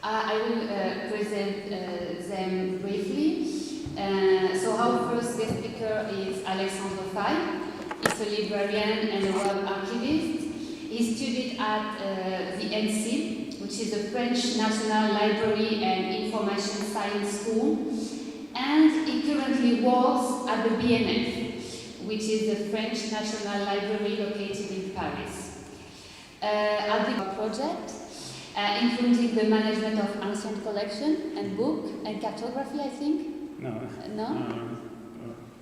I will present them briefly. So our first guest speaker is Alexandre Faye. He's a librarian and a web archivist. He studied at the NC, which is the French National Library and Information Science School, and he currently works at the BNF, which is the French National Library located in Paris. At the project, including the management of ancient collection and book and cartography, I think? No. No?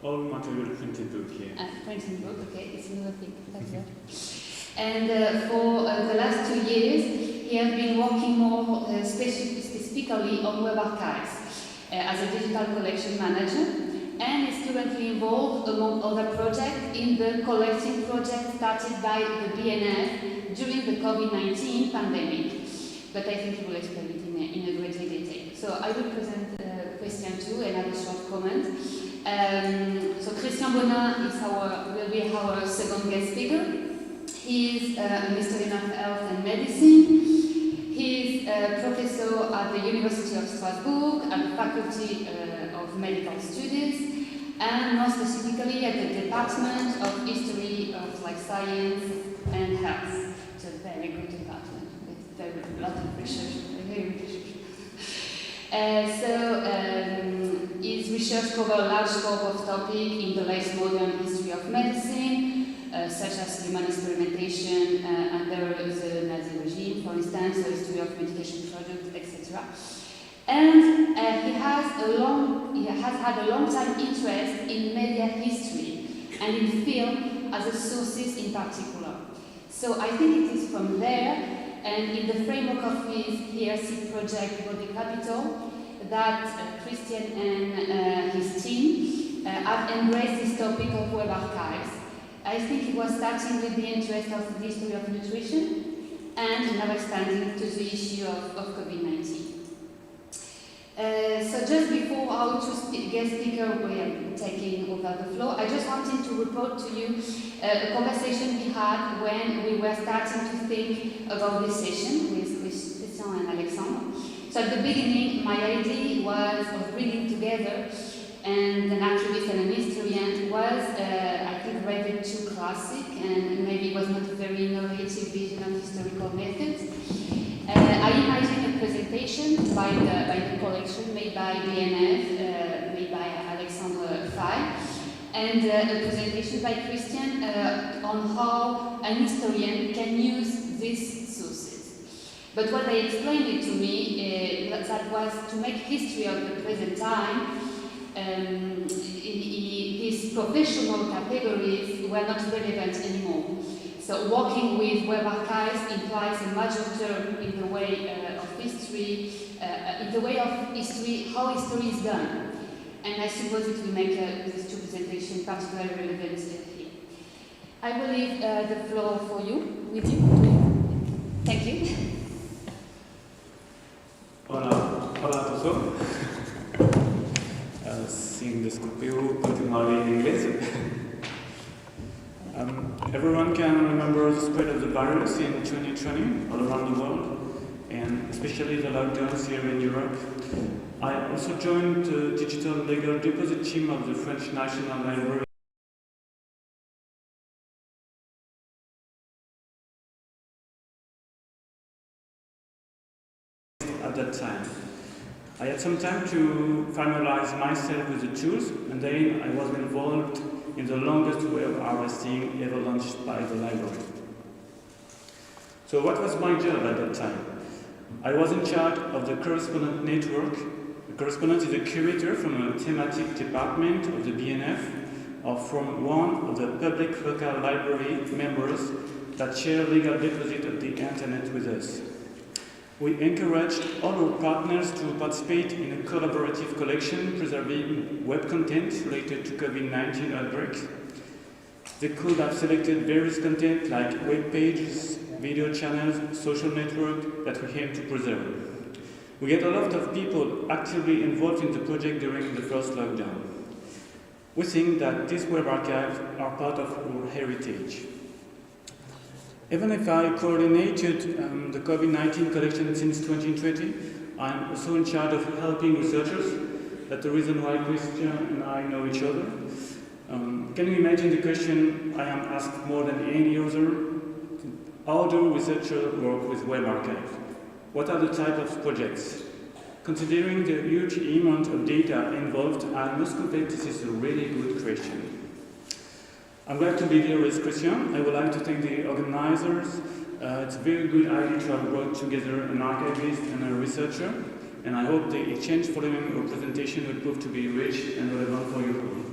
All material printed book, yeah. Printed book, okay, it's another thing. That's it. And for the last 2 years, he has been working more specifically on web archives as a digital collection manager, and is currently involved, among other projects, in the collecting project started by the BNF during the COVID-19 pandemic. But I think he will explain it in a greater detail. So I will present Christian too and have a short comment. So Christian Bonin will be our second guest speaker. He is a historian of health and medicine. He is a professor at the University of Strasbourg at the Faculty of Medical Studies, and more specifically at the Department of History of Science and Health. It's a very good department with a lot of research, his research covers a large scope of topics in the late modern history of medicine, such as human experimentation under the Nazi regime, for instance, the history of medication products, etc. And he has had a long-time interest in media history and in film as a sources in particular. So I think it is from there, and in the framework of his HRC project, Body Capital, that Christian and his team have embraced this topic of web archives. I think it was starting with the interest of the history of nutrition and now expanding to the issue of COVID-19. So just before our two guest speakers were taking over the floor, I just wanted to report to you a conversation we had when we were starting to think about this session with Christian and Alexandre. So at the beginning, my idea of bringing together and an archivist and an historian was, I think, rather too classic, and maybe was not a very innovative vision of historical methods. I imagined a presentation by the collection made by BNF, made by Alexandre Faye, and a presentation by Christian on how an historian can use these sources. But what they explained it to me, that was to make history of the present time. These professional categories were not relevant anymore. So working with web archives implies a major term in the way of history, how history is done. And I suppose it will make these two presentations particularly relevant here. I will leave the floor for you, with you. Thank you. Hola a todos. Sin desculpeu, continuaré en inglés. Everyone can remember the spread of the virus in 2020 all around the world, and especially the lockdowns here in Europe. I also joined the digital legal deposit team of the French National Library at that time. I had some time to familiarize myself with the tools, and then I was involved in the longest web harvesting ever launched by the library. So what was my job at that time? I was in charge of the correspondent network. The correspondent is a curator from a thematic department of the BNF, or from one of the public local library members that share legal deposit of the internet with us. We encouraged all our partners to participate in a collaborative collection preserving web content related to COVID-19 outbreaks. They could have selected various content like web pages, video channels, social networks that we aim to preserve. We get a lot of people actively involved in the project during the first lockdown. We think that these web archives are part of our heritage. Even if I coordinated the COVID-19 collection since 2020, I'm also in charge of helping researchers. That's the reason why Christian and I know each other. Can you imagine the question I am asked more than any other? How do researchers work with web archives? What are the type of projects? Considering the huge amount of data involved, I must confess this is a really good question. I'm glad to be here with Christian. I would like to thank the organizers. It's a very good idea to have brought together an archivist and a researcher, and I hope the exchange following your presentation will prove to be rich and relevant for you all.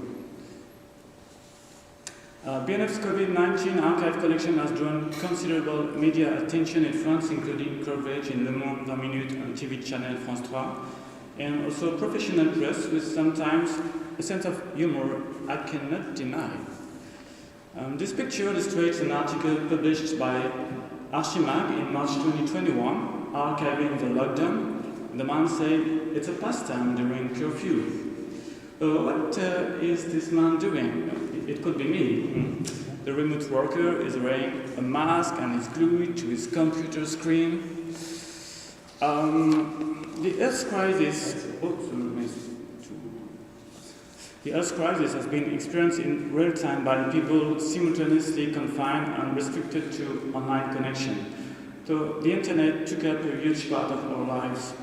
BNF's COVID-19 archive collection has drawn considerable media attention in France, including coverage in Le Monde, 20 Minutes, and TV channel France 3, and also professional press with sometimes a sense of humor I cannot deny. This picture illustrates an article published by Archimag in March 2021, archiving the lockdown. The man said, "It's a pastime during curfew." What is this man doing? It could be me. The remote worker is wearing a mask and is glued to his computer screen. The health crisis has been experienced in real time by people simultaneously confined and restricted to online connection. So the internet took up a huge part of our lives.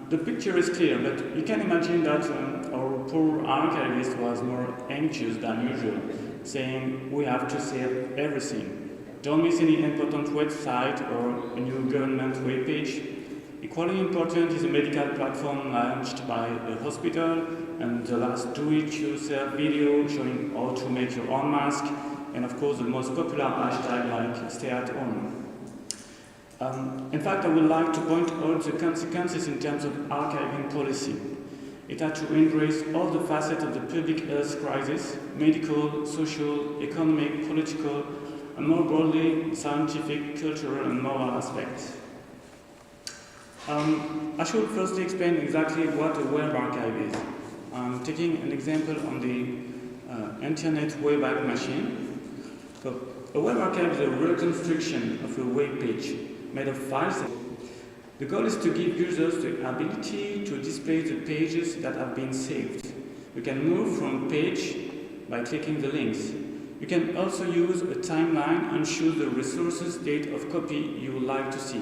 The picture is clear, but you can imagine that our poor archivist was more anxious than usual, saying we have to save everything. Don't miss any important website or a new government webpage. Equally important is a medical platform launched by a hospital and the last do-it-yourself video showing how to make your own mask, and of course the most popular hashtag like stay at home. In fact, I would like to point out the consequences in terms of archiving policy. It had to embrace all the facets of the public health crisis: medical, social, economic, political, and more broadly, scientific, cultural, and moral aspects. I should firstly explain exactly what a web archive is. I'm taking an example on the Internet Wayback Machine. So, a web archive is a reconstruction of a web page made of files. The goal is to give users the ability to display the pages that have been saved. You can move from page by clicking the links. You can also use a timeline and choose the resources date of copy you would like to see.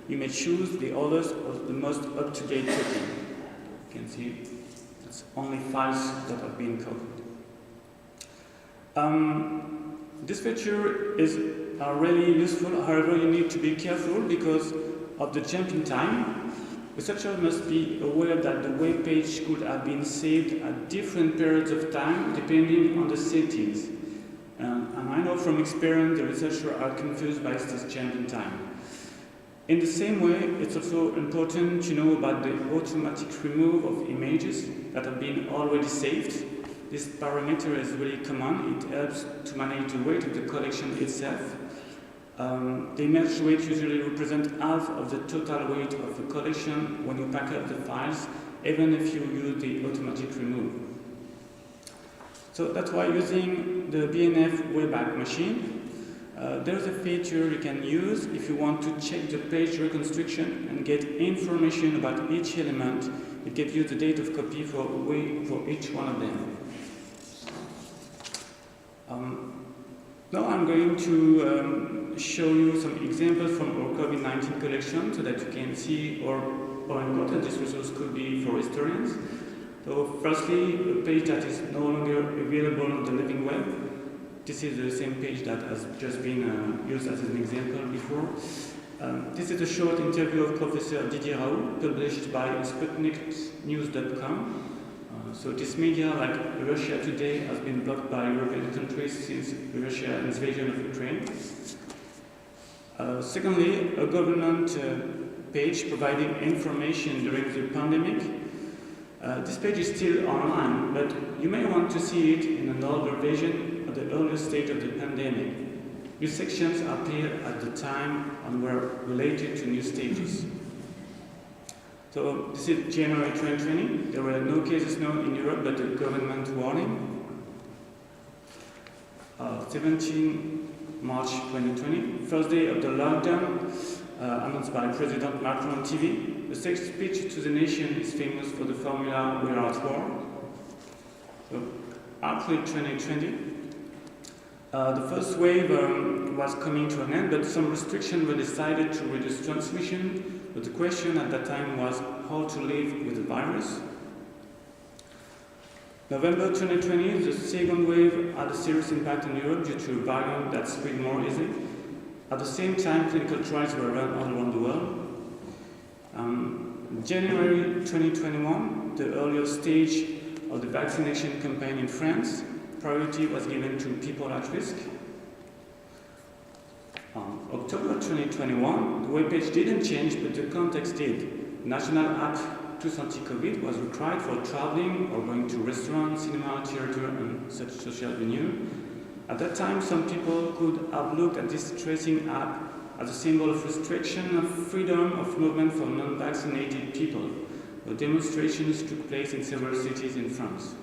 You may choose the oldest or the most up-to-date copy. You can see it's only files that have been copied. This feature is really useful, however you need to be careful because of the jump in time. Researchers must be aware that the web page could have been saved at different periods of time depending on the settings. And I know from experience the researchers are confused by this jump in time. In the same way, it's also important to know about the automatic remove of images that have been already saved. This parameter is really common. It helps to manage the weight of the collection itself. The image weight usually represents half of the total weight of the collection when you pack up the files, even if you use the automatic remove. So that's why using the BNF Wayback Machine, there's a feature you can use if you want to check the page reconstruction and get information about each element. It gives you the date of copy for each one of them. Now I'm going to show you some examples from our COVID-19 collection so that you can see how important this resource could be for historians. So firstly, a page that is no longer available on the living web. This is the same page that has just been used as an example before. This is a short interview of Professor Didier Raoult, published by sputniknews.com. So this media, like Russia Today, has been blocked by European countries since Russia's invasion of Ukraine. Secondly, a government page providing information during the pandemic. This page is still online, but you may want to see it in an older version at the earliest stage of the pandemic. New sections appeared at the time and were related to new stages. So this is January 2020. There were no cases known in Europe, but a government warning. 17 March 2020, first day of the lockdown. announced by President Macron on TV. The sixth speech to the nation is famous for the formula "We are at war." So, April 2020, the first wave was coming to an end, but some restrictions were decided to reduce transmission. But the question at that time was how to live with the virus. November 2020, the second wave had a serious impact in Europe due to a variant that spread more easily. At the same time, clinical trials were run all around the world. January 2021, the earlier stage of the vaccination campaign in France, priority was given to people at risk. October 2021, the webpage didn't change, but the context did. National app Tous Anti-COVID was required for traveling or going to restaurants, cinema, theater, and such social venues. At that time, some people could have looked at this tracing app as a symbol of restriction of freedom of movement for non-vaccinated people. The demonstrations took place in several cities in France.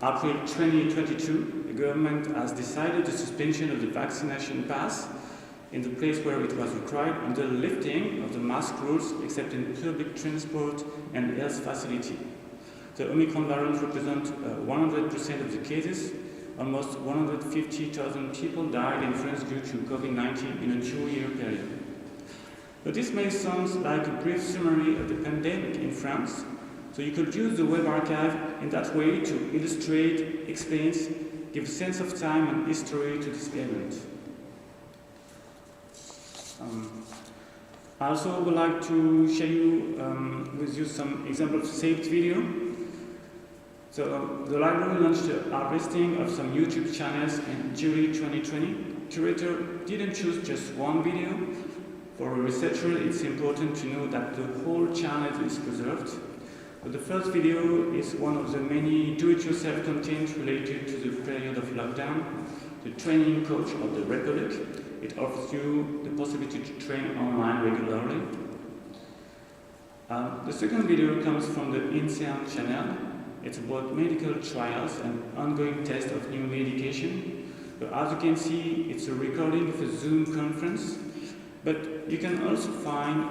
April 2022, the government has decided the suspension of the vaccination pass in the place where it was required and the lifting of the mask rules except in public transport and health facility. The Omicron variant represents 100% of the cases. Almost 150,000 people died in France due to COVID-19 in a 2-year period. But this may sound like a brief summary of the pandemic in France, so you could use the web archive in that way to illustrate, explain, give a sense of time and history to this event. I also would like to share with you some examples of saved video. So the library launched a harvesting of some YouTube channels in July 2020. Curator didn't choose just one video. For a researcher, it's important to know that the whole channel is preserved. But the first video is one of the many do-it-yourself content related to the period of lockdown, the training coach of the Republic. It offers you the possibility to train online regularly. The second video comes from the INSERM channel. It's about medical trials and ongoing tests of new medication. So as you can see, it's a recording of a Zoom conference, but you can also find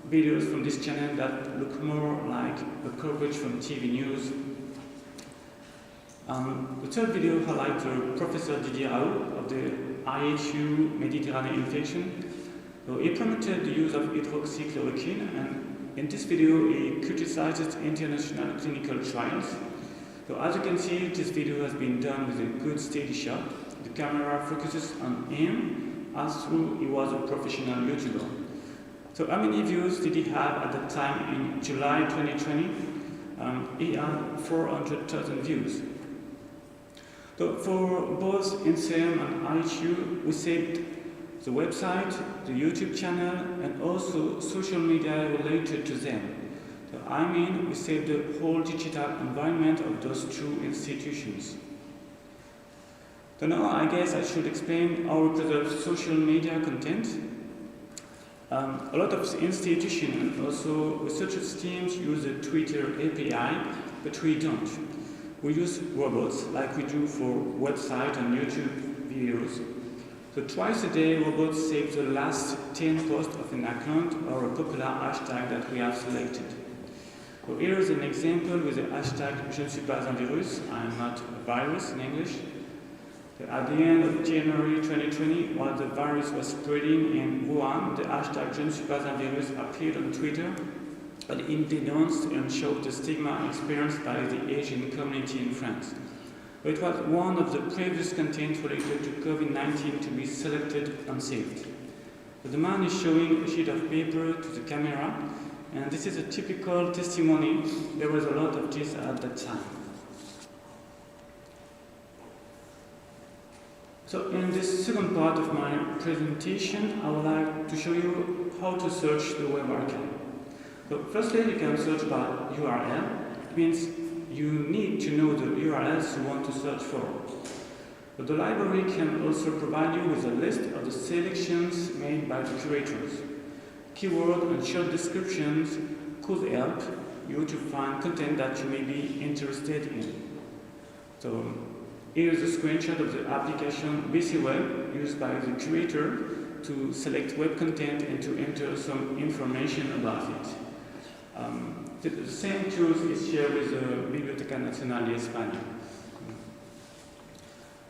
videos from this channel that look more like a coverage from TV news. The third video highlights Professor Didier Raoult of the IHU Mediterranean infection. So he promoted the use of hydroxychloroquine, and in this video he criticizes international clinical trials. So as you can see, this video has been done with a good steady shot. The camera focuses on him as though he was a professional YouTuber. So how many views did he have at that time in July 2020? He had 400,000 views. So for both INSERM and IHU, we saved the website, the YouTube channel, and also social media related to them. So I mean, we saved the whole digital environment of those two institutions. So now I guess I should explain how we preserve social media content. A lot of institutions and also research teams use the Twitter API, but we don't. We use robots like we do for website and YouTube videos. So twice a day, robots save the last 10 posts of an account or a popular hashtag that we have selected. So here is an example with the hashtag Je ne suis pas un virus, I'm not a virus in English. So at the end of January 2020, while the virus was spreading in Wuhan, the hashtag Je ne suis pas un virus appeared on Twitter, but it denounced and showed the stigma experienced by the Asian community in France. It was one of the previous content related to COVID-19 to be selected and saved. So the man is showing a sheet of paper to the camera, and this is a typical testimony. There was a lot of this at that time. So in this second part of my presentation, I would like to show you how to search the web archive. So firstly, you can search by URL. It means you need to know the URLs you want to search for. But the library can also provide you with a list of the selections made by the curators. Keyword and short descriptions could help you to find content that you may be interested in. So here's a screenshot of the application BC Web used by the curator. to select web content and to enter some information about it. The same tools is shared with the Biblioteca Nacional de España.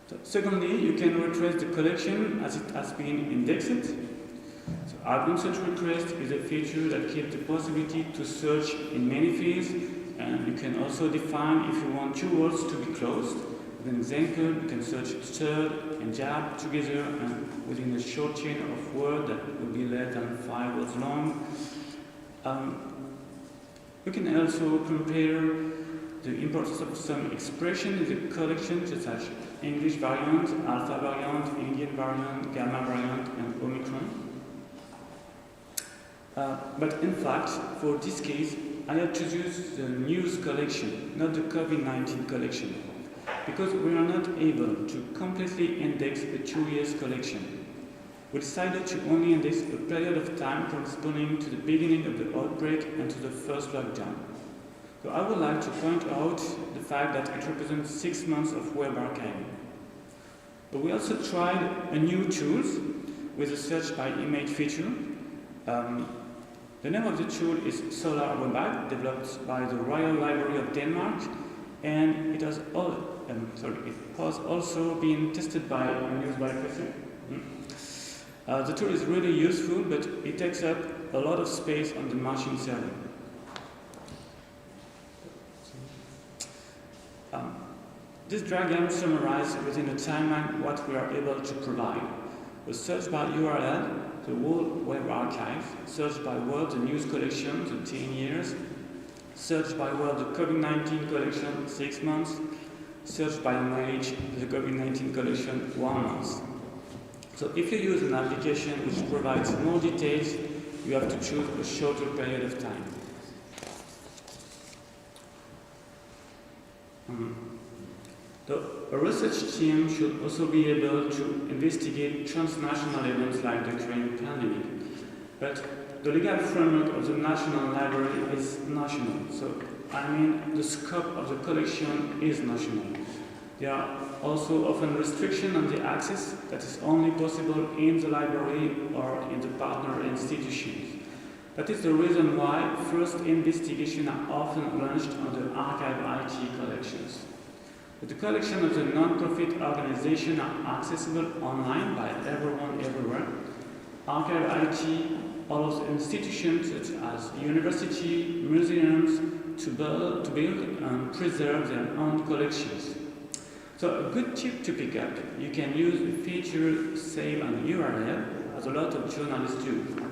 So, secondly, you can retrace the collection as it has been indexed. So, advanced search request is a feature that gives the possibility to search in many fields, and you can also define if you want two words to be closed. As an example, you can search third and jab together and within a short chain of words that will be less than 5 words long. You can also compare the importance of some expression in the collection, such as English variant, alpha variant, Indian variant, gamma variant, and omicron. But in fact, for this case, I had to use the news collection, not the COVID-19 collection, because we are not able to completely index a 2 years collection. We decided to only index a period of time corresponding to the beginning of the outbreak and to the first lockdown. So I would like to point out the fact that it represents 6 months of web archiving. But we also tried a new tool with a search by image feature. The name of the tool is Solar Webag, developed by the Royal Library of Denmark, and it has also been tested by a news professor. The tool is really useful, but it takes up a lot of space on the machine server. This diagram summarizes within a timeline what we are able to provide. A search by URL, the whole web archive, search by word, the news collection, the 10 years, search by word, the COVID-19 collection, 6 months, search by image, the COVID-19 collection, 1 month. So if you use an application which provides more details, you have to choose a shorter period of time. A research team should also be able to investigate transnational events like the current pandemic. But the legal framework of the National Library is national. So, I mean, the scope of the collection is national. There are also often restrictions on the access that is only possible in the library or in the partner institutions. That is the reason why first investigations are often launched on the archive IT collections. But the collection of the non-profit organization are accessible online by everyone everywhere. Archive IT allows institutions such as universities, museums to build and preserve their own collections. So a good tip to pick up, you can use the feature save an URL, as a lot of journalists do.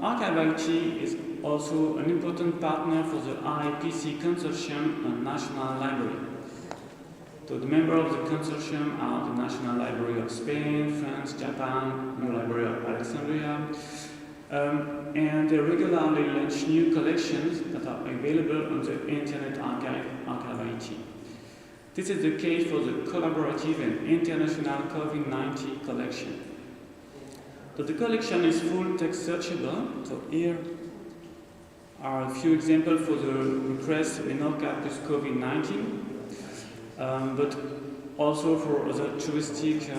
Archive IT is also an important partner for the IPC Consortium and National Library. So the members of the consortium are the National Library of Spain, France, Japan, the Library of Alexandria, and they regularly launch new collections that are available on the Internet Archive IT. This is the case for the collaborative and international COVID-19 collection. So the collection is full text searchable. So here are a few examples for the request Menorca plus COVID-19, but also for other touristic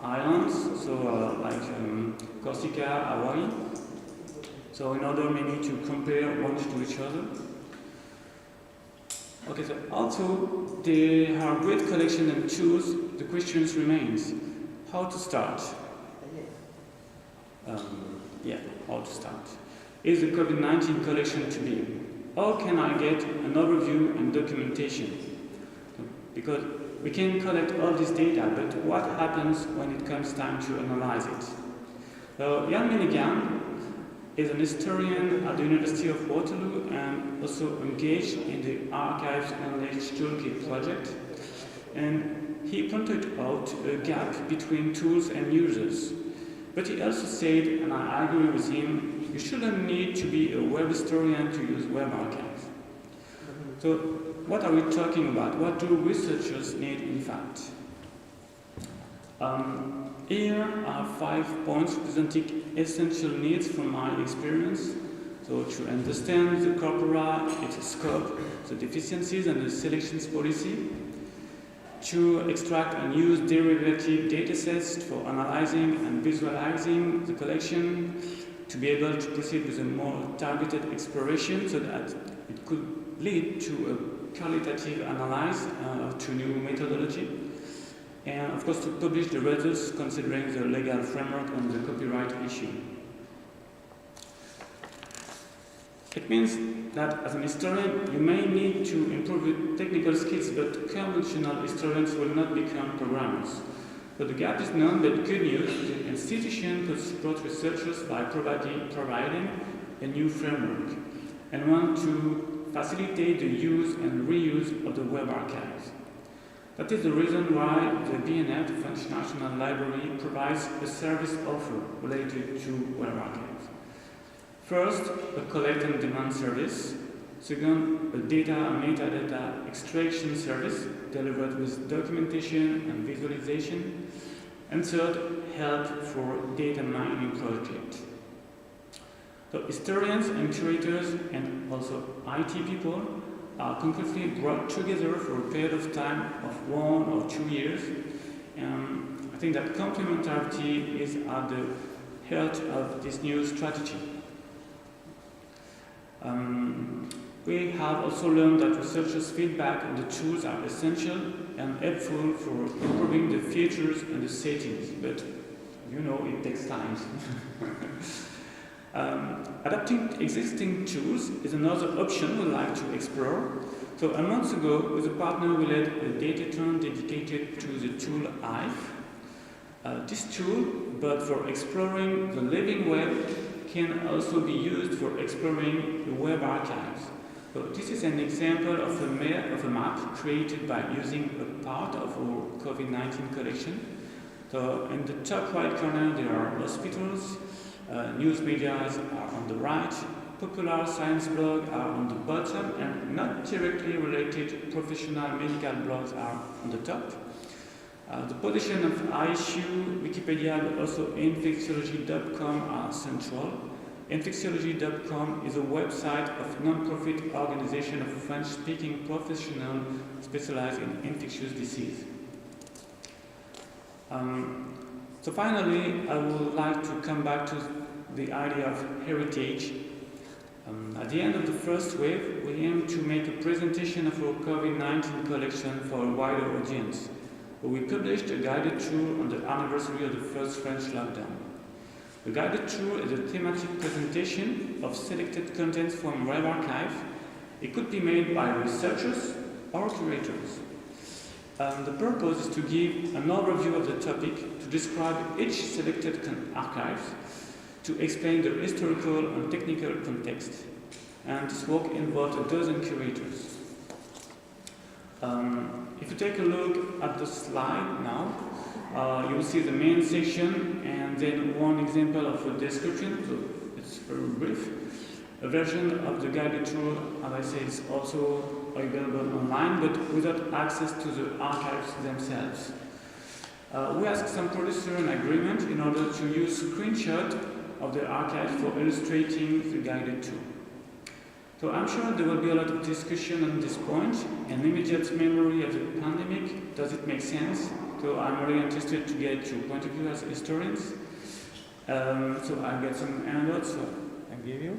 islands, so like Corsica, Hawaii. So in order maybe to compare one to each other. Okay, so also there are great collection and tools. The question remains, how to start? How to start? Is the COVID-19 collection to be? How can I get an overview and documentation? Because we can collect all this data, but what happens when it comes time to analyze it? So Jan Minigan is an historian at the University of Waterloo and also engaged in the Archives Knowledge Toolkit project. And he pointed out a gap between tools and users. But he also said, and I agree with him, you shouldn't need to be a web historian to use web archives. So what are we talking about? What do researchers need in fact? Here are 5 points presenting essential needs from my experience. So to understand the corpora, its scope, the deficiencies and the selections policy. to extract and use derivative datasets for analyzing and visualizing the collection, to be able to proceed with a more targeted exploration so that it could lead to a qualitative analysis to new methodology, and of course to publish the results considering the legal framework on the copyright issue. It means that as an historian, you may need to improve your technical skills, but conventional historians will not become programmers. So the gap is known, but good news, the institution could support researchers by providing a new framework and want to facilitate the use and reuse of the web archives. That is the reason why the BNF, the French National Library, provides a service offer related to web archives. First, a collect and demand service. Second, a data and metadata extraction service delivered with documentation and visualization. And third, help for data mining project. So historians and curators and also IT people are concretely brought together for a period of time of 1 or 2 years. I think that complementarity is at the heart of this new strategy. We have also learned that researchers' feedback on the tools are essential and helpful for improving the features and the settings, but you know it takes time. Adapting existing tools is another option we'd like to explore. So a month ago, with a partner, we led a datathon dedicated to the tool Hive. This tool, but for exploring the living web, can also be used for exploring the web archives. So this is an example of a map created by using a part of our COVID-19 collection. So in the top right corner there are hospitals, news media are on the right, popular science blogs are on the bottom, and not directly related professional medical blogs are on the top. The position of ISU, Wikipedia, but also infectiology.com are central. Infectiology.com is a website of a non-profit organization of French-speaking professionals specialized in infectious disease. So finally, I would like to come back to the idea of heritage. At the end of the first wave, we aim to make a presentation of our COVID-19 collection for a wider audience. We published a guided tour on the anniversary of the first French lockdown. The guided tour is a thematic presentation of selected contents from web archives. It could be made by researchers or curators. The purpose is to give an overview of the topic, to describe each selected archive, to explain the historical and technical context. And this work involved a dozen curators. If you take a look at the slide now, you will see the main section and then one example of a description, so it's very brief. A version of the guided tour, as I said, is also available online, but without access to the archives themselves. We asked some producer an agreement in order to use screenshots of the archive for illustrating the guided tour. So I'm sure there will be a lot of discussion on this point. An immediate memory of the pandemic, does it make sense? So I'm really interested to get your point of view as historians. So I get some handouts, so I give you.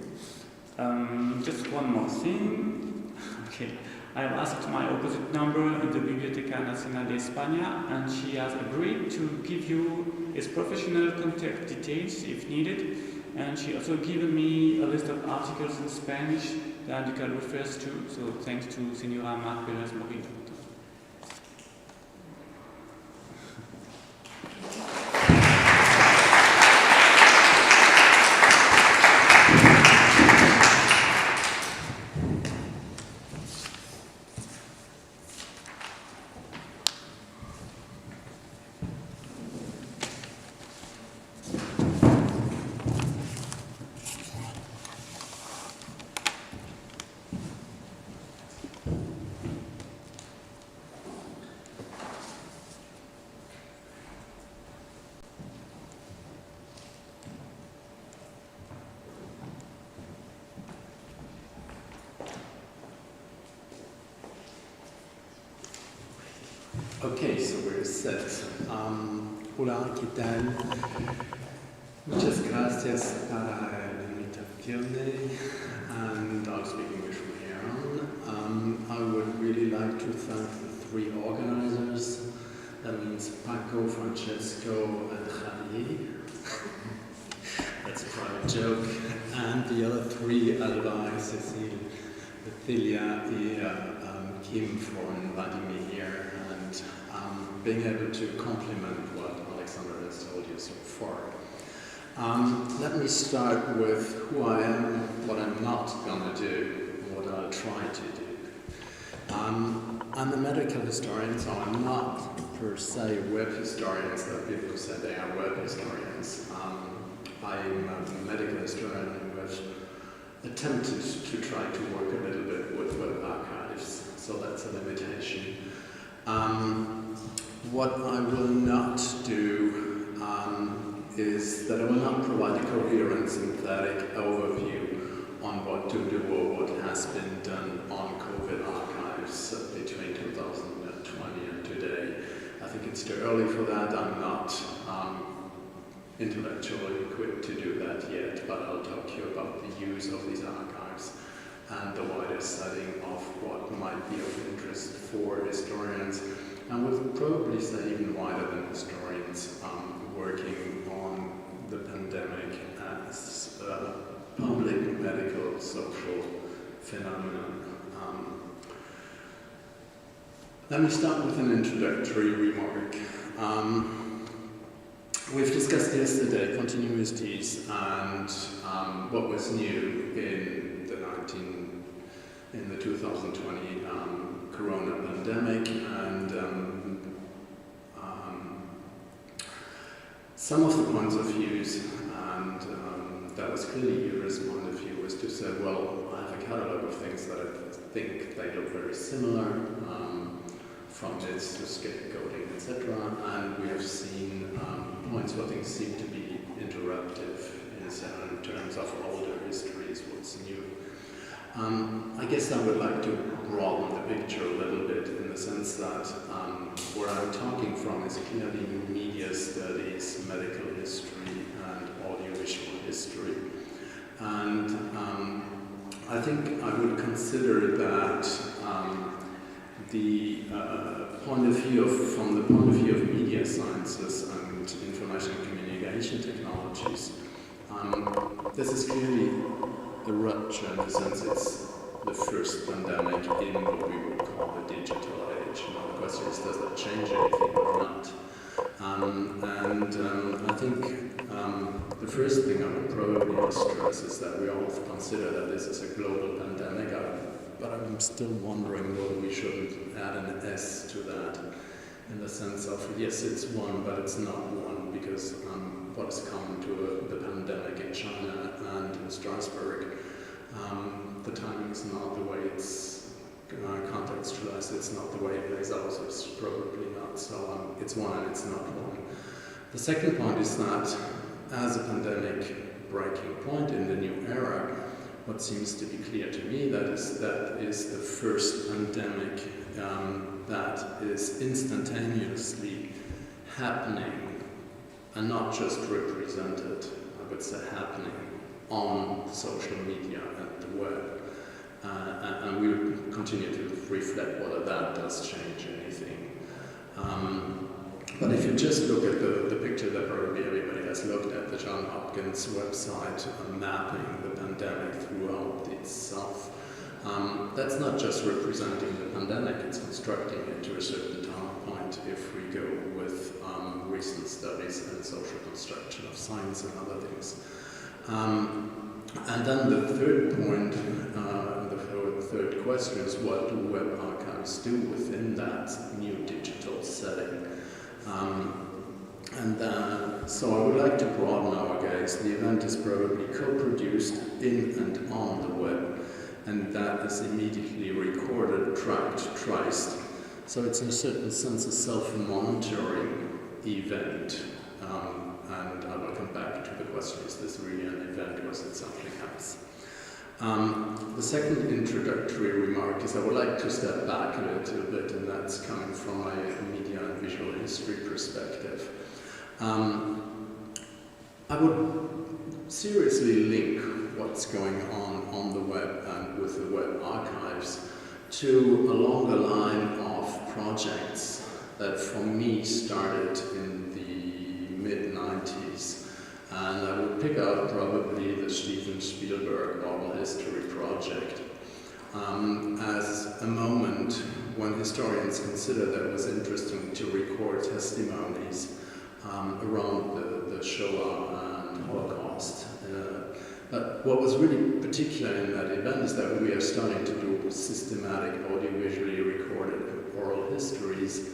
Just one more thing. Okay, I asked my opposite number in the Biblioteca Nacional de España, and she has agreed to give you his professional contact details if needed. And she also given me a list of articles in Spanish that you can refer to. So thanks to Señora Mar Pérez Morillo. Okay, so we're set. Hola, ¿qué tal? Muchas gracias para la invitación, and I'll speak English from here on. I would really like to thank the three organizers. That means Paco, Francesco, and Javier. That's a private joke. And the other three, Alba, Cecile, Celia, and Kim, for inviting me here and being able to complement what Alexander has told you so far. Let me start with who I am, what I'm not going to do, and what I'll try to do. I'm a medical historian, so I'm not per se web historians that people say they are web historians. I'm a medical historian who has attempted to try to work a little bit with web archives, so that's a limitation. What I will not do is that I will not provide a coherent, synthetic overview on what to do or what has been done on COVID archives between 2020 and today. I think it's too early for that. I'm not intellectually equipped to do that yet, but I'll talk to you about the use of these archives and the wider setting of what might be of interest for historians, and would probably say even wider than historians, working on the pandemic as a public, medical, social phenomenon. Let me start with an introductory remark. We've discussed yesterday continuities and what was new in the 2020 corona pandemic, and some of the points of views, and that was clearly Euro's point of view, was to say, well, I have a catalogue of things that I think they look very similar, from this to scapegoating, etc. And we have seen points where things seem to be interruptive in terms of older histories, what's new. I guess I would like to broaden the picture a little bit in the sense that where I'm talking from is clearly media studies, medical history, and audiovisual history. And I think I would consider that the point of view from the point of view of media sciences and information and communication technologies, this is clearly a rupture in the sense it's the first pandemic in what we would call the digital age. Now the question is, does that change anything or not? I think the first thing I would probably stress is that we all consider that this is a global pandemic, but I'm still wondering whether we shouldn't add an S to that, in the sense of, yes, it's one, but it's not one, because what has come to the pandemic in China and in Strasbourg, the timing is not the way it's contextualized, it's not the way it plays out, so it's probably not. So it's one and it's not one. The second point is that as a pandemic breaking point in the new era, what seems to be clear to me that is the first pandemic that is instantaneously happening and not just represented, I would say happening on social media and the web. And we will continue to reflect whether that does change anything. But if you just look at the picture that probably everybody has looked at, the Johns Hopkins website mapping the pandemic throughout itself, that's not just representing the pandemic, it's constructing it to a certain time point if we go with recent studies and social construction of science and other things. And then the third point, the third question is, what do web archives do within that new digital setting? So I would like to broaden our gaze. The event is probably co-produced in and on the web, and that is immediately recorded, tracked, traced. So it's in a certain sense a self-monitoring event. And I will come back to the question, is this really an event or is it something else? The second introductory remark is I would like to step back a little bit, and that's coming from my media and visual history perspective. I would seriously link what's going on the web and with the web archives to a longer line of projects that for me started in the mid-90s. And I would pick out probably the Steven Spielberg Oral History Project as a moment when historians considered that it was interesting to record testimonies around the Shoah and Holocaust. But what was really particular in that event is that we are starting to do systematic audiovisually recorded oral histories,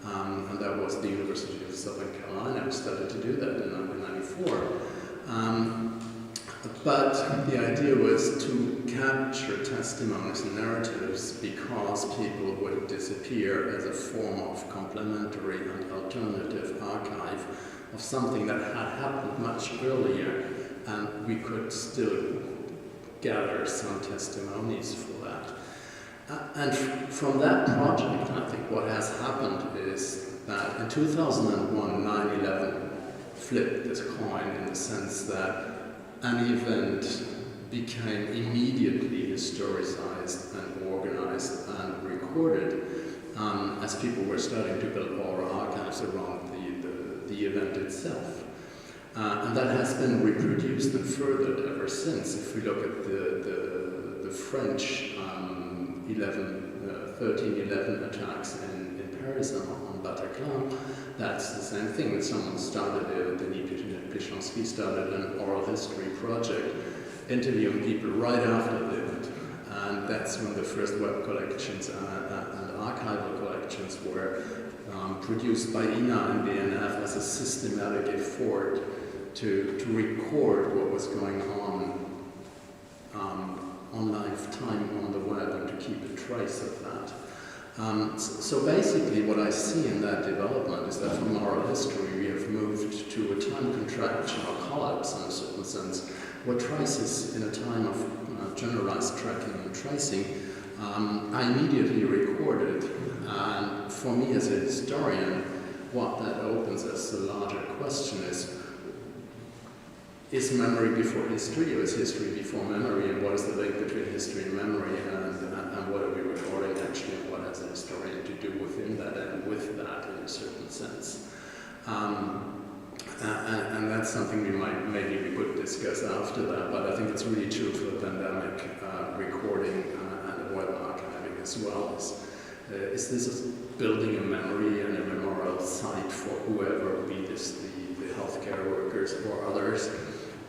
and that was the University of Southern Carolina who started to do that in 1994. But the idea was to capture testimonies and narratives because people would disappear as a form of complementary and alternative archive of something that had happened much earlier, and we could still gather some testimonies for that. And from that project, I think what has happened is that in 2001, 9/11 flipped this coin in the sense that an event became immediately historicized and organized and recorded as people were starting to build oral archives around the event itself. And that has been reproduced and furthered ever since. If we look at the French 13/11 attacks in Paris on Bataclan, that's the same thing. That someone started, Denis Pichonsky started an oral history project, interviewing people right after the event. And that's when the first web collections and archival collections were produced by INA and BNF as a systematic effort to record what was going on live time on the web and to keep a trace of that. So basically what I see in that development is that from oral history we have moved to a time contraction or collapse in a certain sense, where traces in a time of generalized tracking and tracing are immediately recorded. And for me as a historian, what that opens as a larger question is memory before history, or is history before memory, and what is the link between history and memory, and what are we recording actually, and what has a historian to do within that and with that in a certain sense. And that's something maybe we could discuss after that, but I think it's really true for the pandemic recording and web archiving as well. Is this building a memory and a memorial site for whoever, be this the healthcare workers or others,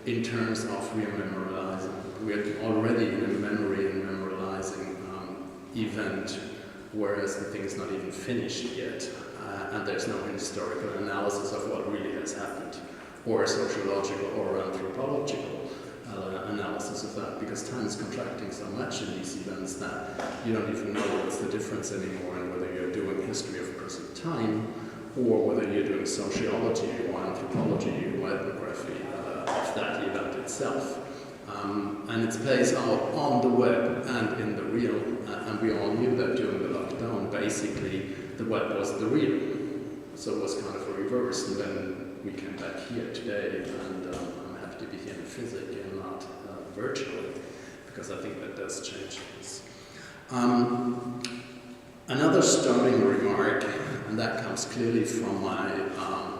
in terms of re-memorializing? We're already in a memory and memorializing event, whereas the thing is not even finished yet, and there's no historical analysis of what really has happened, or a sociological or anthropological analysis of that, because time is contracting so much in these events that you don't even know what's the difference anymore, and whether you're doing history of present time, or whether you're doing sociology or anthropology or ethnography of that event itself. And it plays out on the web and in the real, and we all knew that during the lockdown, basically the web was the real. So it was kind of a reverse, and then we came back here today, and I'm happy to be here in physically and not virtually, because I think that does change things. Another starting remark, and that comes clearly from my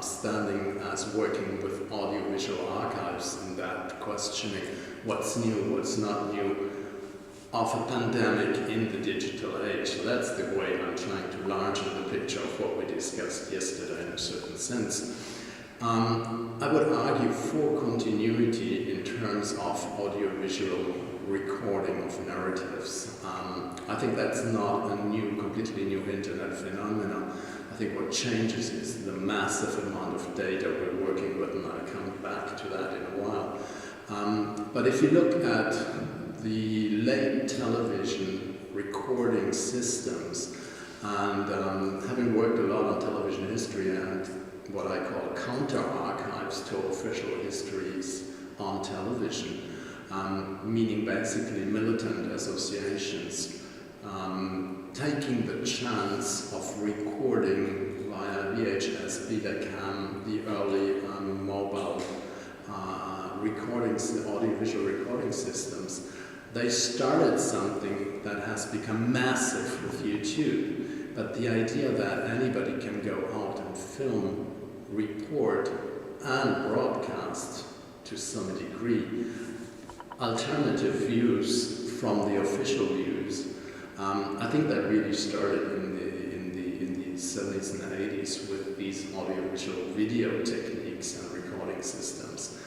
standing as working with audiovisual archives, and that questioning what's new, what's not new, of a pandemic in the digital age. So that's the way I'm trying to largen the picture of what we discussed yesterday in a certain sense. I would argue for continuity in terms of audiovisual recording of narratives. I think that's not a completely new internet phenomenon. I think what changes is the massive amount of data we're working with, and I'll come back to that in a while. But if you look at the late television recording systems, and having worked a lot on television history and what I call counter archives to official histories on television, meaning basically militant associations, taking the chance of recording via VHS, Betacam, the early mobile recordings, the audiovisual recording systems. They started something that has become massive with YouTube, but the idea that anybody can go out and film, report, and broadcast to some degree alternative views from the official views, I think that really started in the 70s and 80s with these audiovisual video techniques and recording systems.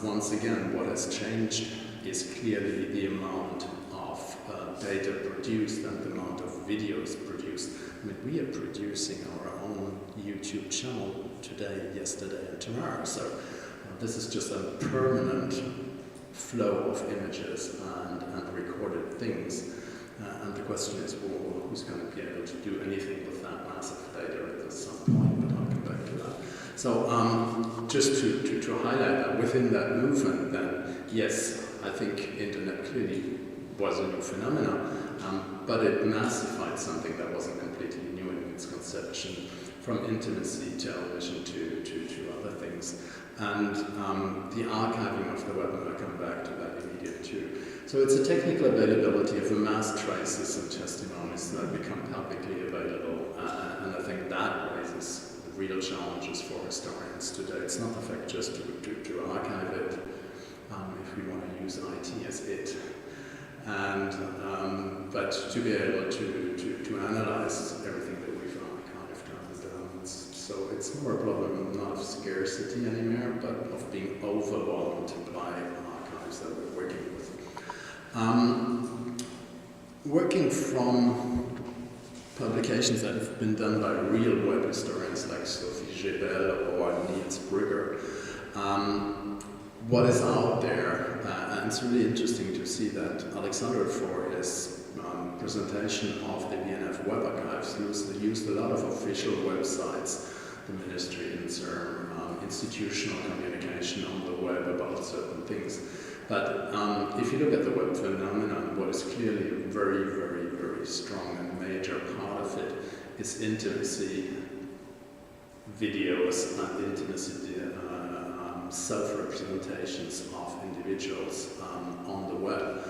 Once again, what has changed is clearly the amount of data produced and the amount of videos produced. I mean, we are producing our own YouTube channel today, yesterday, and tomorrow. So this is just a permanent flow of images and recorded things. And the question is, well, who's going to be able to do anything with that massive data at some point? But I'll come back to that. So just to highlight that within that movement, then yes, I think internet clearly was a new phenomenon, but it massified something that wasn't completely new in its conception, from intimacy, television to other things. And the archiving of the web, and I'll come back to that immediately too. So it's a technical availability of the mass traces and testimonies that become publicly available, and I think that raises real challenges for historians today. It's not the fact just to archive it, if we want to use IT as it, and but to be able to analyze everything that we've archived. And so it's more a problem not of scarcity anymore, but of being overwhelmed by archives that we're working with. Working from publications that have been done by real web historians like Sophie Gebel or Niels Brugger, what is out there, and it's really interesting to see that Alexander, for his presentation of the BNF Web Archives, used a lot of official websites, the ministry, INSERM, institutional communication on the web about certain things. But if you look at the web phenomenon, what is clearly a very, very, very strong and major part of it is intimacy videos and intimacy self-representations of individuals on the web.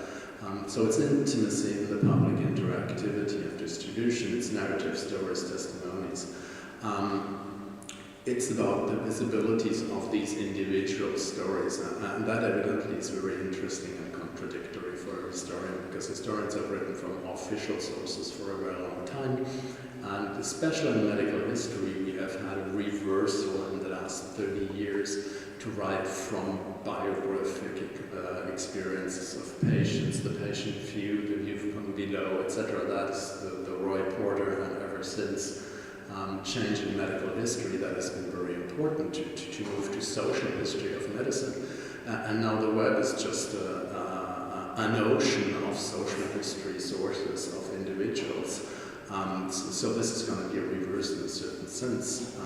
So it's intimacy in the public interactivity and distribution, it's narrative stories, testimonies. It's about the visibilities of these individual stories, and that evidently is very interesting and contradictory for a historian, because historians have written from official sources for a very long time, and especially in medical history we have had a reversal in the last 30 years to write from biographic experiences of patients, the patient view, the view from below, etc. That's the Roy Porter, and ever since change in medical history that has been very important to move to social history of medicine. And now the web is just an ocean of social history sources of individuals. So this is going to be a reverse in a certain sense.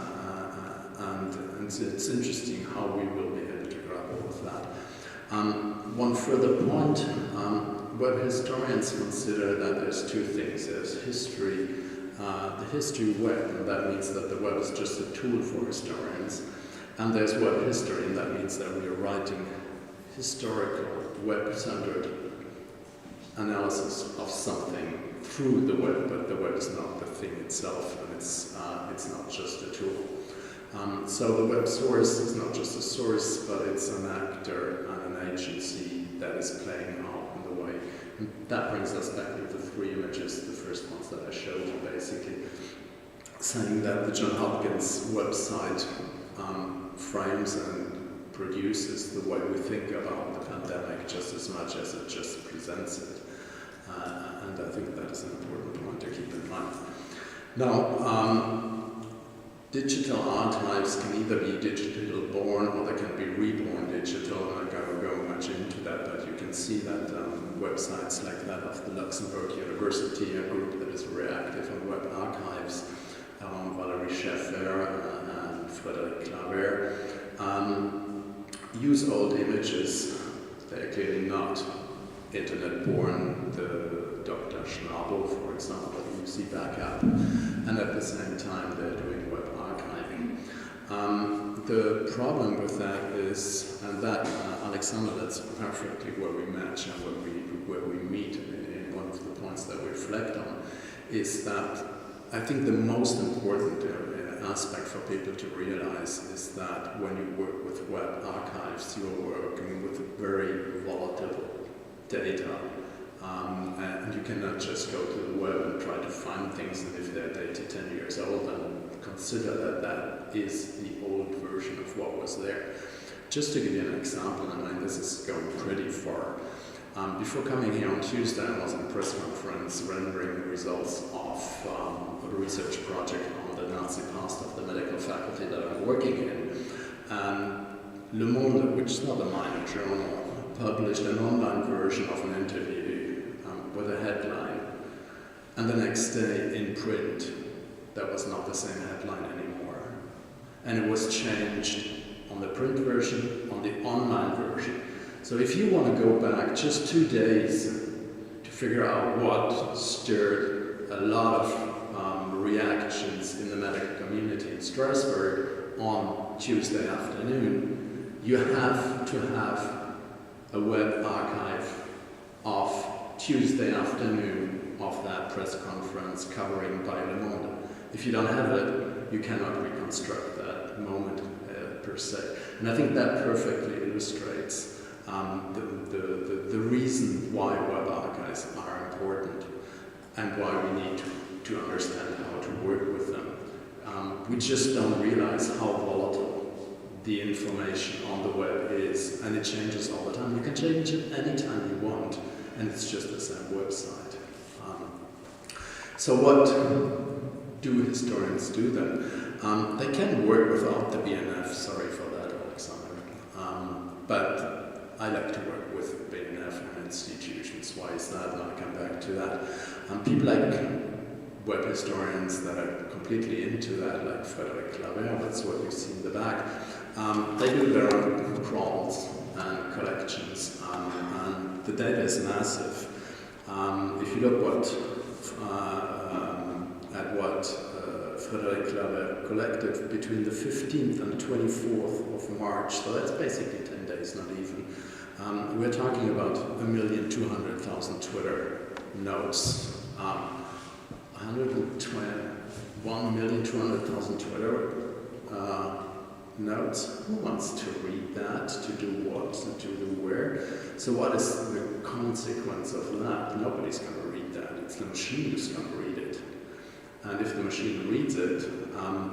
And it's interesting how we will be able to grapple with that. One further point, web historians consider that there's two things. There's history, the history web, and that means that the web is just a tool for historians. And there's web history, and that means that we are writing historical, web-centered analysis of something through the web, but the web is not the thing itself, and it's not just a tool. So the web source is not just a source, but it's an actor and an agency that is playing out in the way. And that brings us back to the three images, the first ones that I showed you, basically saying that the Johns Hopkins website frames and produces the way we think about the pandemic just as much as it just presents it. And I think that is an important point to keep in mind. Now, digital archives can either be digital born or they can be reborn digital. I'm not going to go much into that, but you can see that websites like that of the Luxembourg University, a group that is very active on web archives, Valérie Schaeffer and Frédéric Claver, use old images They are clearly not internet-born. The Dr. Schnabel, for example, that you see back up, and at the same time they're doing web archiving. The problem with that is, and that, Alexander, that's perfectly where we match and where we meet in one of the points that we reflect on, is that I think the most important aspect for people to realize is that when you work with web archives, you're working with very volatile data. And you cannot just go to the web and try to find things, and if they're data 10 years old, then consider that that is the old version of what was there. Just to give you an example, and I mean, this is going pretty far. Before coming here on Tuesday, I was in a press conference rendering the results of a research project on the Nazi past of the medical faculty that I'm working in. Le Monde, which is not a minor journal, published an online version of an interview with a headline, and the next day in print that was not the same headline anymore, and it was changed on the print version, on the online version. So if you want to go back just 2 days to figure out what stirred a lot of reactions in the medical community in Strasbourg on Tuesday afternoon, you have to have a web archive of Tuesday afternoon of that press conference covering by Le Monde. If you don't have it, you cannot reconstruct that moment per se. And I think that perfectly illustrates the reason why web archives are important and why we need to understand how to work with them. We just don't realize how volatile the information on the web is, and it changes all the time. You can change it anytime you want, and it's just the same website. So what do historians do then? They can work without the BNF, sorry for that, Alexander. But I like to work with BNF and institutions. Why is that? And I'll come back to that. People like web historians that are completely into that, like Frederick Claver, that's what you see in the back. They do their own crawls and collections, and the data is massive. If you look at what Frederick Claver collected between the 15th and 24th of March, so that's basically 10 days, not even. We're talking about 1,200,000 Twitter notes. 1,200,000 Twitter notes. Who wants to read that? To do what? To do where? So what is the consequence of that? Nobody's going to read that. It's the machine who's going to read it. And if the machine reads it,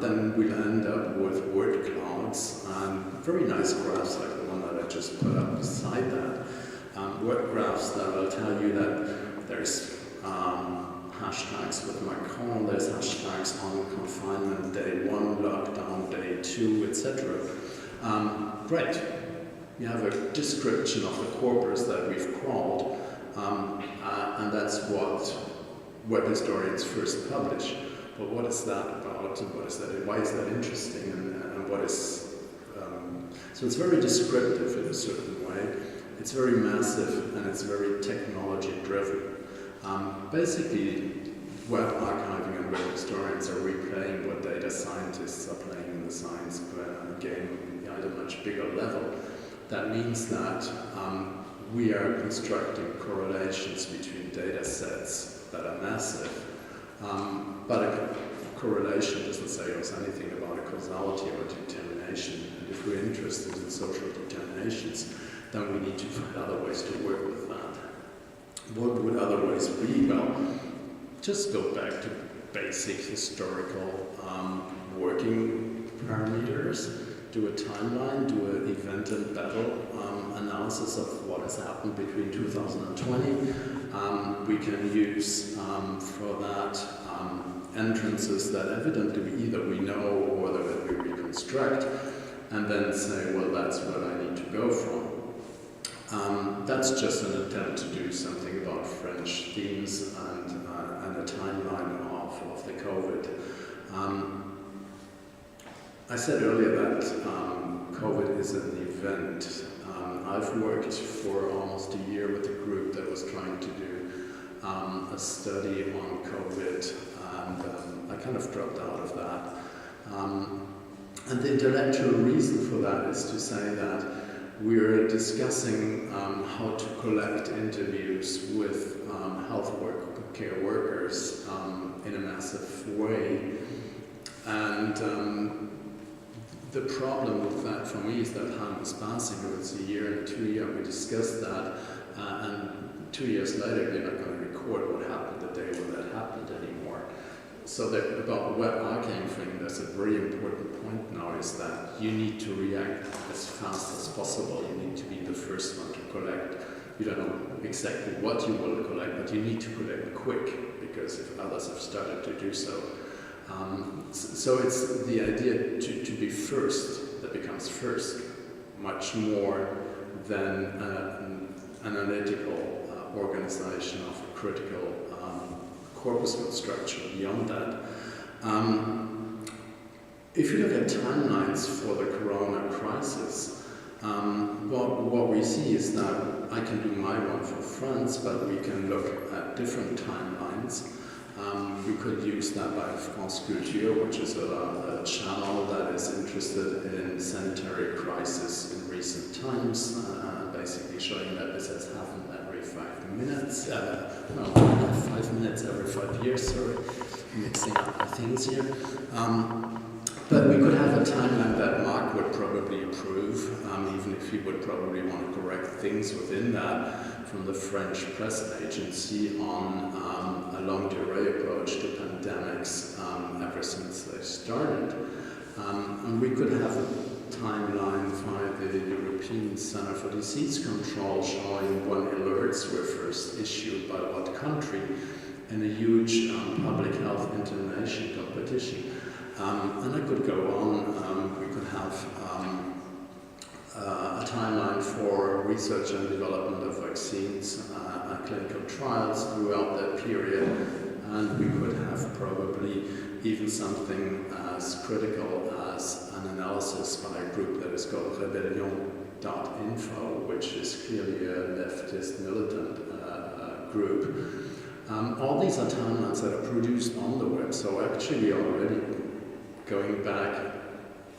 then we'll end up with word clouds and very nice graphs like the one that I just put up beside that. Word graphs that will tell you that there's hashtags with Macron, there's hashtags on confinement, day 1, lockdown, day 2, etc. Great. You have a description of the corpus that we've crawled, and that's what web historians first publish. But what is that about, and what is that? Why is that interesting, and what is? So it's very descriptive in a certain way. It's very massive, and it's very technology-driven. Basically, web archiving and web historians are replaying what data scientists are playing in the science game at a much bigger level. That means that we are constructing correlations between data sets that are massive, but a correlation doesn't say us anything about a causality or determination. And if we're interested in social determinations, then we need to find other ways to work with that. What would other ways be? Well, just go back to basic historical working parameters, do a timeline, do an event and battle analysis of what has happened between 2020. We can use for that entrances that evidently either we know or that we reconstruct, and then say, well, that's what I need to go from. That's just an attempt to do something about French themes and a timeline of the COVID. I said earlier that COVID is an event. I've worked for almost a year with a group that was trying to do a study on COVID, and I kind of dropped out of that. And the intellectual reason for that is to say that we're discussing how to collect interviews with health care workers in a massive way. And the problem with that for me is that time is passing. It's a year and 2 years. We discussed that, and 2 years later, you're not going to record what happened the day when that happened anymore. So that about the web archiving thing, there's a very important point now, is that you need to react as fast as possible. You need to be the first one to collect. You don't know exactly what you will collect, but you need to collect quick, because if others have started to do so. So it's the idea to be first that becomes first, much more than an analytical organization of a critical corpus construction beyond that. If you look at timelines for the corona crisis, what we see is that I can do my one for France, but we can look at different timelines. We could use that by France Culture, which is a channel that is interested in sanitary crisis in recent times, basically showing that this has happened every 5 minutes, 5 minutes every 5 years, sorry, mixing up the things here. But we could have a timeline that Mark would probably approve, even if he would probably want to correct things within that, from the French press agency on a longue durée approach to pandemics ever since they started. And we could have a timeline via the European Center for Disease Control showing when alerts were first issued by what country in a huge public health international competition. And I could go on. We could have a timeline for research and development of vaccines and clinical trials throughout that period. And we could have probably even something as critical as an analysis by a group that is called rebellion.info, which is clearly a leftist militant group. All these are timelines that are produced on the web, so actually we are already going back,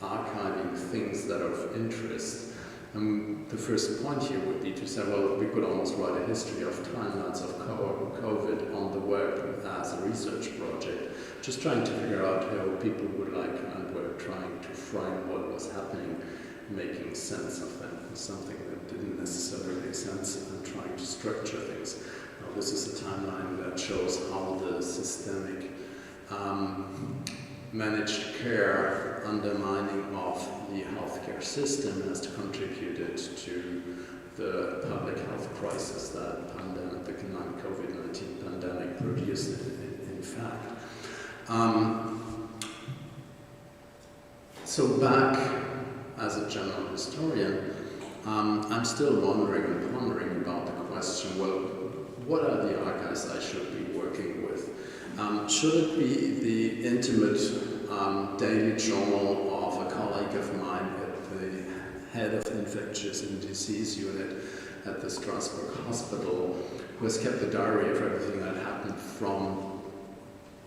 archiving things that are of interest. The first point here would be to say, well, we could almost write a history of timelines of COVID on the web as a research project, just trying to figure out how people would like and were trying to frame what was happening, making sense of them, something that didn't necessarily make sense, and trying to structure things. Now, this is a timeline that shows how the systemic managed care undermining of the healthcare system has contributed to the public health crisis that the COVID-19 pandemic produced, in fact. So back as a general historian, I'm still wondering and pondering about the question, well, what are the archives I should be working with? Should it be the intimate daily journal of a colleague of mine at the head of infectious and disease unit at the Strasbourg hospital, who has kept a diary of everything that happened from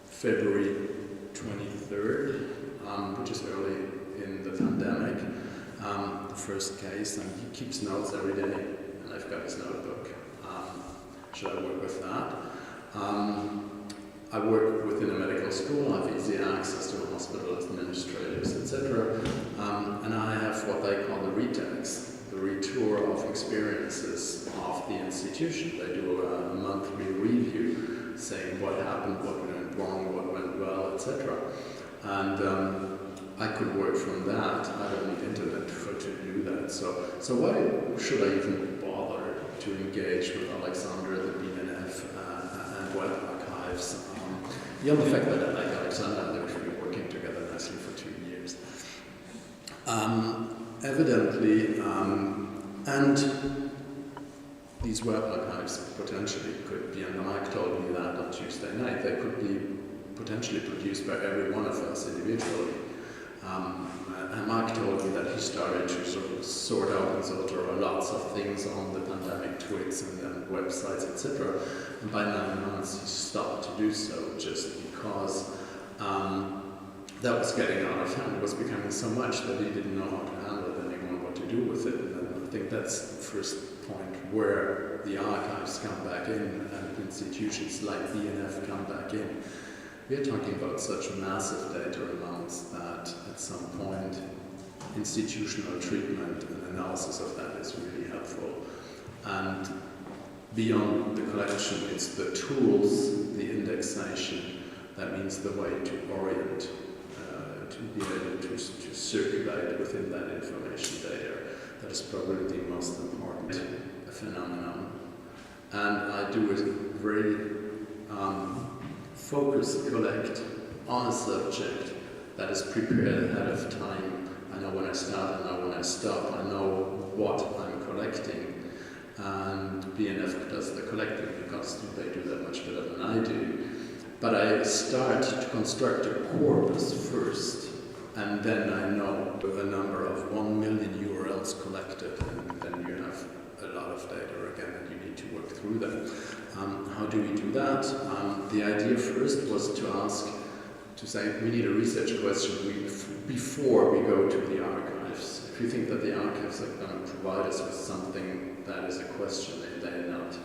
February 23rd, which is early in the pandemic, the first case, and he keeps notes every day, and I've got his notebook. Should I work with that? I work within a medical school, I have easy access to hospital administrators, etc. And I have what they call the retakes, the retour of experiences of the institution. They do a monthly review saying what happened, what went wrong, what went well, etc. And I could work from that. I don't need internet to do that. So why should I even bother to engage with Alexander, the BNF, and web archives? Beyond the fact that I like Alexander, and we've been working together nicely for 2 years. Evidently, and these web archives potentially could be, and Mike told me that on Tuesday night, they could be potentially produced by every one of us individually. And Mark told me that he started to sort of sort out and filter lots of things on the pandemic tweets and websites, etc. And by 9 months he stopped to do so, just because that was getting out of hand. It was becoming so much that he didn't know how to handle it anymore, what to do with it. And I think that's the first point where the archives come back in and institutions like BNF come back in. We are talking about such massive data amounts that at some point institutional treatment and analysis of that is really helpful. And beyond the collection, it's the tools, the indexation, that means the way to orient, to be able to circulate within that information data. That is probably the most important phenomenon. And I do a very focused collect on a subject that is prepared ahead of time. I know when I start, I know when I stop, I know what I'm collecting. And BNF does the collecting because they do that much better than I do. But I start to construct a corpus first, and then I know a number of 1 million URLs collected, and then you have a lot of data again, and you need to work through them. How do we do that? The idea first was to say we need a research question before we go to the archives. If you think that the archives are going to provide us with something that is a question, they're not.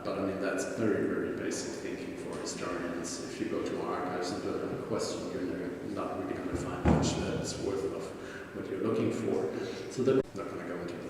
But I mean, that's very, very basic thinking for historians. If you go to archives and don't have a question, you're not really going to find much that is worth of what you're looking for. So I'm not going to go into the